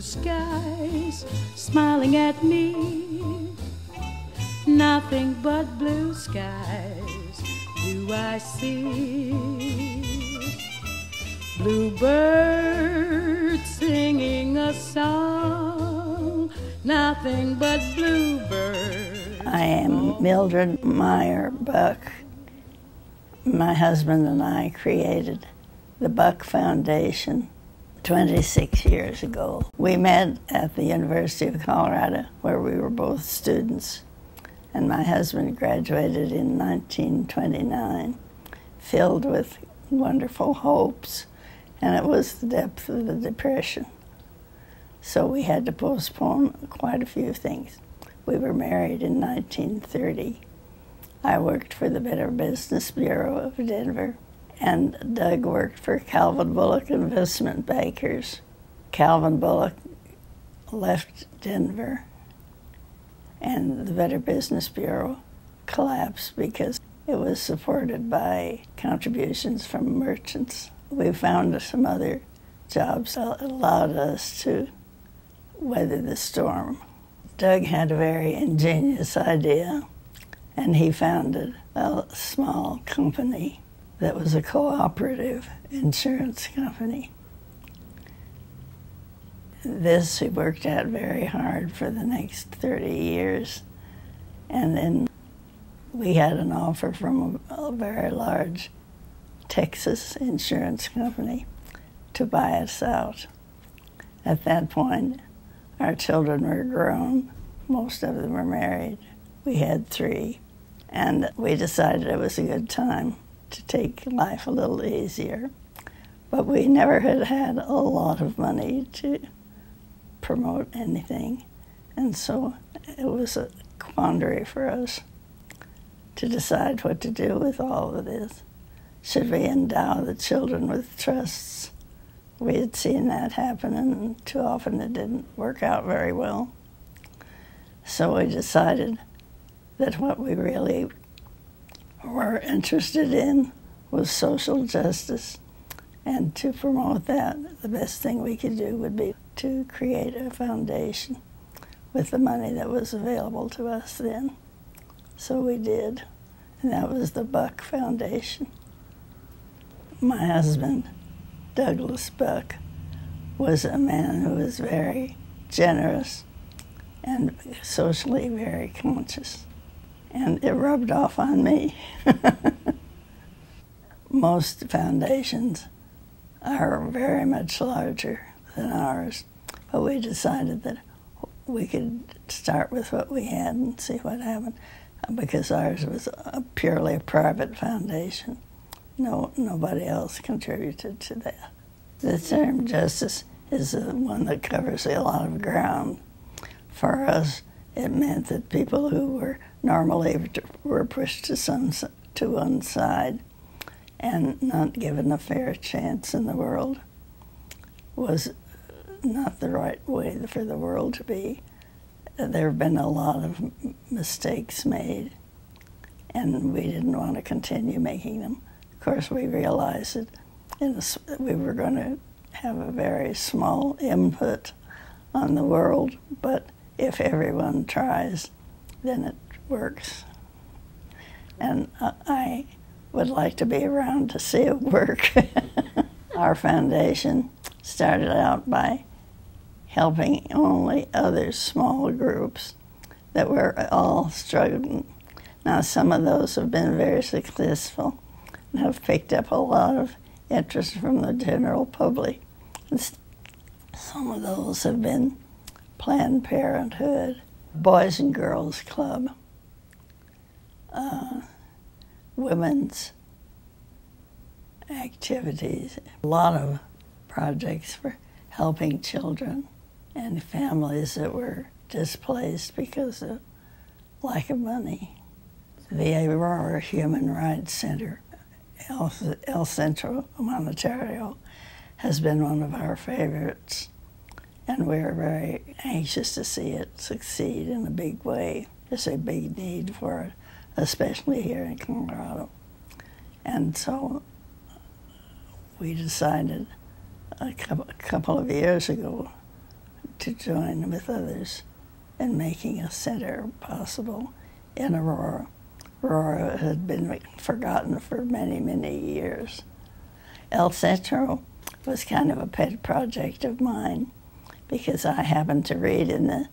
skies smiling at me. Nothing but blue skies do I see. Bluebirds singing a song, nothing but bluebirds. I am Mildred Meyer Buck. My husband and I created the Buck Foundation 26 years ago. We met at the University of Colorado, where we were both students, and my husband graduated in 1929, filled with wonderful hopes, and it was the depth of the Depression. So we had to postpone quite a few things. We were married in 1930. I worked for the Better Business Bureau of Denver, and Doug worked for Calvin Bullock Investment Bankers. Calvin Bullock left Denver, and the Better Business Bureau collapsed because it was supported by contributions from merchants. We found some other jobs that allowed us to weather the storm. Doug had a very ingenious idea, and he founded a small company that was a cooperative insurance company. This he worked at very hard for the next 30 years, and then we had an offer from a very large Texas insurance company to buy us out. At that point, our children were grown. Most of them were married. We had 3, and we decided it was a good time to take life a little easier. But we never had a lot of money to promote anything, and so it was a quandary for us to decide what to do with all of this. Should we endow the children with trusts? We had seen that happen, and too often it didn't work out very well. So we decided that what we really were interested in was social justice, and to promote that, the best thing we could do would be to create a foundation with the money that was available to us then. So we did, and that was the Buck Foundation. My husband, Douglas Buck, was a man who was very generous and socially very conscious, and it rubbed off on me. Most foundations are very much larger than ours, but we decided that we could start with what we had and see what happened, because ours was purely a private foundation. Nobody else contributed to that. The term justice is one that covers a lot of ground. For us, it meant that people who were normally were pushed to one side and not given a fair chance in the world was not the right way for the world to be. There have been a lot of mistakes made, and we didn't want to continue making them. Of course, we realized that we were going to have a very small input on the world, but if everyone tries, then it works. And I would like to be around to see it work. Our foundation started out by helping only other small groups that were all struggling. Now, some of those have been very successful and have picked up a lot of interest from the general public. And some of those have been Planned Parenthood, Boys and Girls Club, women's activities, a lot of projects for helping children and families that were displaced because of lack of money. The Aurora Human Rights Center, El Centro Humanitario, has been one of our favorites, and we're very anxious to see it succeed in a big way. There's a big need for it, especially here in Colorado. And so we decided a couple of years ago to join with others in making a center possible in Aurora. Aurora had been forgotten for many, many years. El Centro was kind of a pet project of mine because I happened to read in the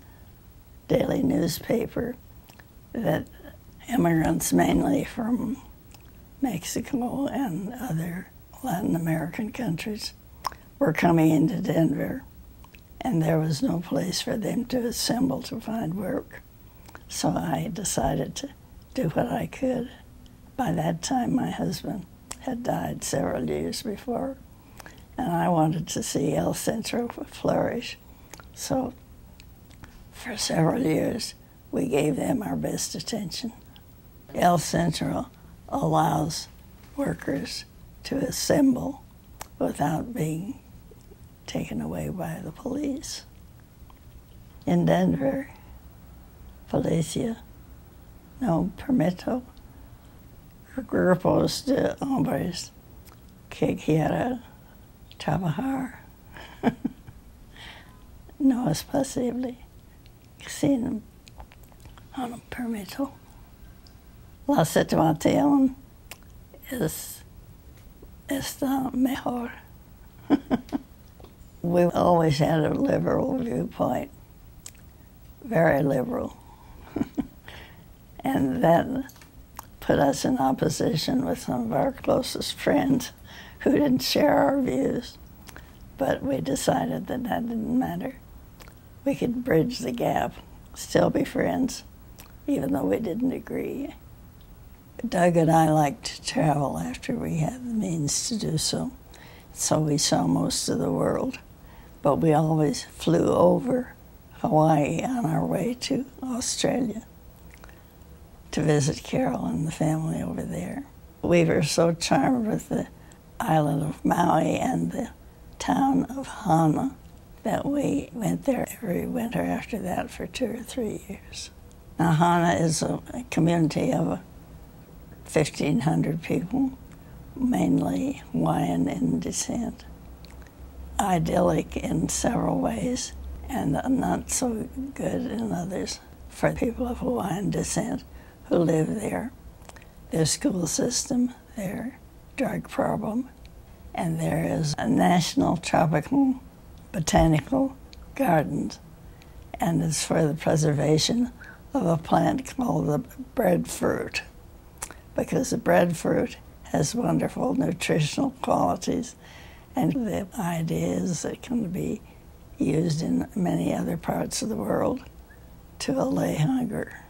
daily newspaper that immigrants, mainly from Mexico and other Latin American countries, were coming into Denver, and there was no place for them to assemble to find work. So I decided to do what I could. By that time, my husband had died several years before, and I wanted to see El Centro flourish. So for several years, we gave them our best attention. El Centro allows workers to assemble without being taken away by the police. In Denver, policía no permito grupos de hombres que quiera trabajar. No es posible sin un permiso. La situación está mejor. We've always had a liberal viewpoint, very liberal. And that put us in opposition with some of our closest friends who didn't share our views. But we decided that that didn't matter. We could bridge the gap, still be friends, even though we didn't agree. Doug and I liked to travel after we had the means to do so. So we saw most of the world. But we always flew over Hawaii on our way to Australia to visit Carol and the family over there. We were so charmed with the island of Maui and the town of Hana that we went there every winter after that for 2 or 3 years. Now, Hana is a community of 1,500 people, mainly Hawaiian in descent. Idyllic in several ways, and not so good in others for people of Hawaiian descent who live there. Their school system, their drug problem, and there is a national tropical botanical gardens, and it's for the preservation of a plant called the breadfruit, because the breadfruit has wonderful nutritional qualities, and the idea is that it can be used in many other parts of the world to allay hunger.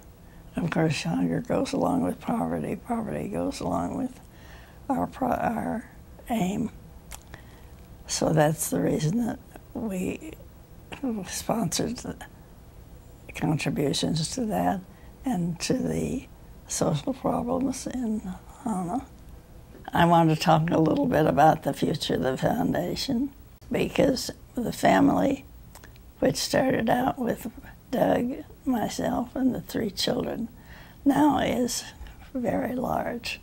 Of course, hunger goes along with poverty. Poverty goes along with our aim. So that's the reason that we sponsored the contributions to that and to the social problems in Hana. I want to talk a little bit about the future of the foundation, because the family, which started out with Doug, myself, and the 3 children, now is very large.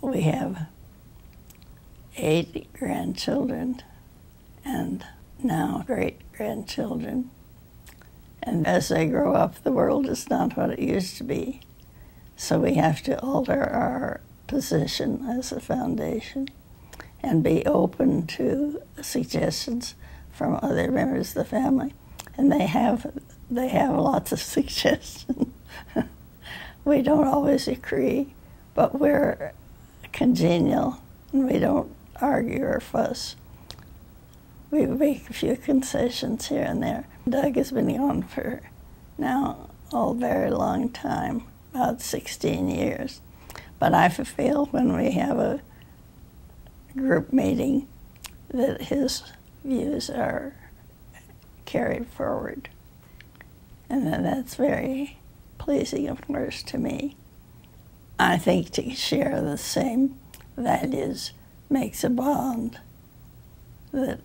We have 8 grandchildren and now great-grandchildren. And as they grow up, the world is not what it used to be. So we have to alter our position as a foundation and be open to suggestions from other members of the family. And they have lots of suggestions. We don't always agree, but we're congenial and we don't argue or fuss. We make a few concessions here and there. Doug has been gone for now a very long time, about 16 years. But I feel when we have a group meeting that his views are carried forward. And that's very pleasing, of course, to me. I think to share the same values makes a bond that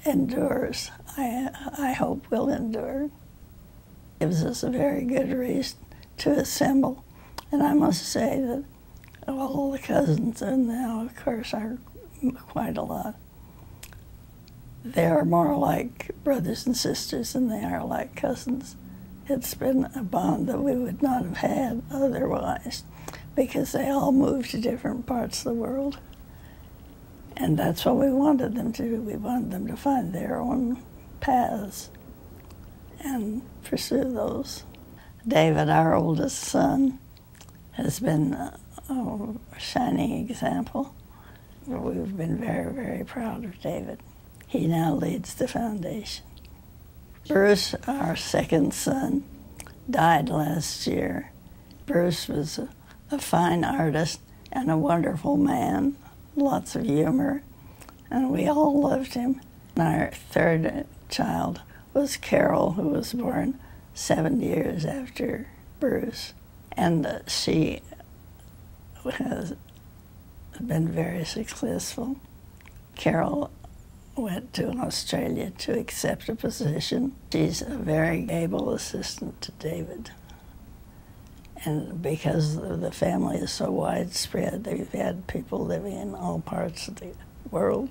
endures. I hope will endure. Gives us a very good reason to assemble. And I must say that all the cousins, and now, of course, are quite a lot, They are more like brothers and sisters than they are like cousins. It's been a bond that we would not have had otherwise, because they all moved to different parts of the world. And that's what we wanted them to do. We wanted them to find their own paths and pursue those. David, our oldest son, has been a shining example. We've been very, very proud of David. He now leads the foundation. Bruce, our second son, died last year. Bruce was a fine artist and a wonderful man, lots of humor, and we all loved him. Our third child was Carol, who was born 7 years after Bruce, and she has been very successful. Carol went to Australia to accept a position. She's a very able assistant to David. And because the family is so widespread, they've had people living in all parts of the world,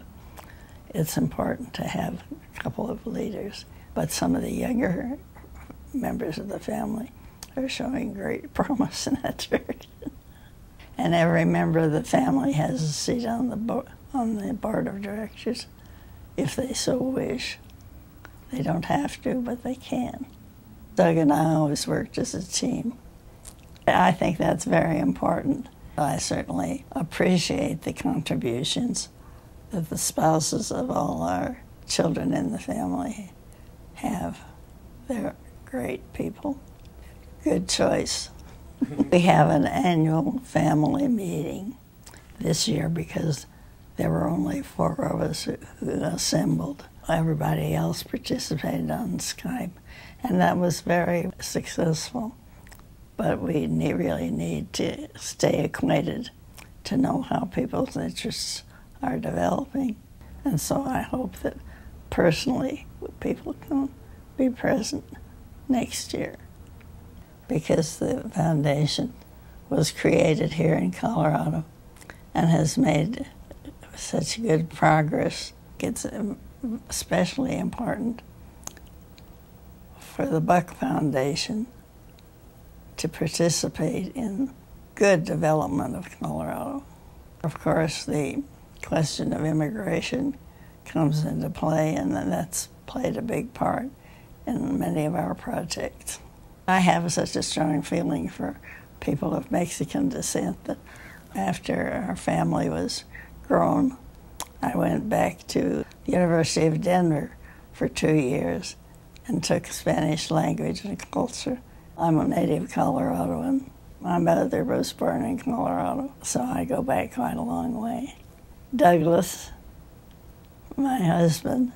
it's important to have a couple of leaders. But some of the younger members of the family are showing great promise in that direction. And every member of the family has a seat on the board of directors, if they so wish. They don't have to, but they can. Doug and I always worked as a team. I think that's very important. I certainly appreciate the contributions that the spouses of all our children in the family have. They're great people. Good choice. We have an annual family meeting this year because there were only 4 of us who assembled. Everybody else participated on Skype, and that was very successful. But we really need to stay acquainted to know how people's interests are developing. And so I hope that personally people can be present next year, because the foundation was created here in Colorado and has made such good progress. It's especially important for the Buck Foundation to participate in good development of Colorado. Of course, the question of immigration comes into play, and that's played a big part in many of our projects. I have such a strong feeling for people of Mexican descent that after our family was grown, I went back to the University of Denver for 2 years and took Spanish language and culture. I'm a native Coloradoan. My mother was born in Colorado, so I go back quite a long way. Douglas, my husband,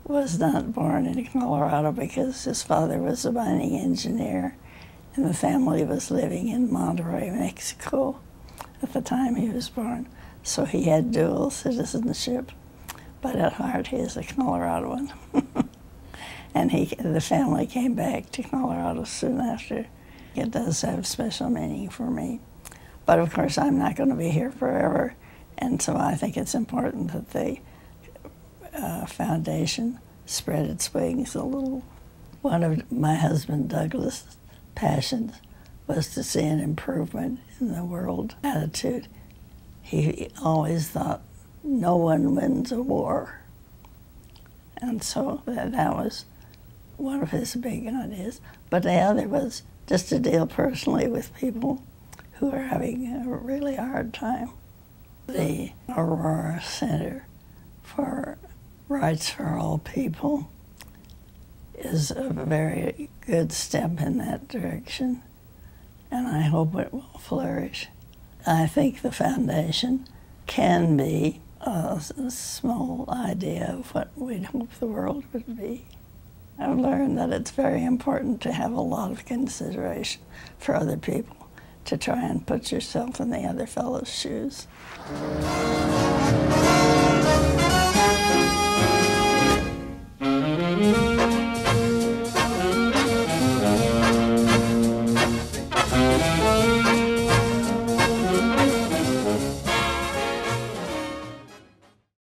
was not born in Colorado because his father was a mining engineer and the family was living in Monterrey, Mexico at the time he was born. So he had dual citizenship, but at heart he is a Coloradoan. And the family came back to Colorado soon after. It does have special meaning for me. But of course, I'm not going to be here forever, and so I think it's important that the foundation spread its wings a little. One of my husband Douglas' passions was to see an improvement in the world attitude. He always thought no one wins a war. And so that was one of his big ideas. But the other was just to deal personally with people who are having a really hard time. The Aurora Center for Rights for All People is a very good step in that direction, and I hope it will flourish. I think the foundation can be a small idea of what we'd hope the world would be. I've learned that it's very important to have a lot of consideration for other people, to try and put yourself in the other fellow's shoes.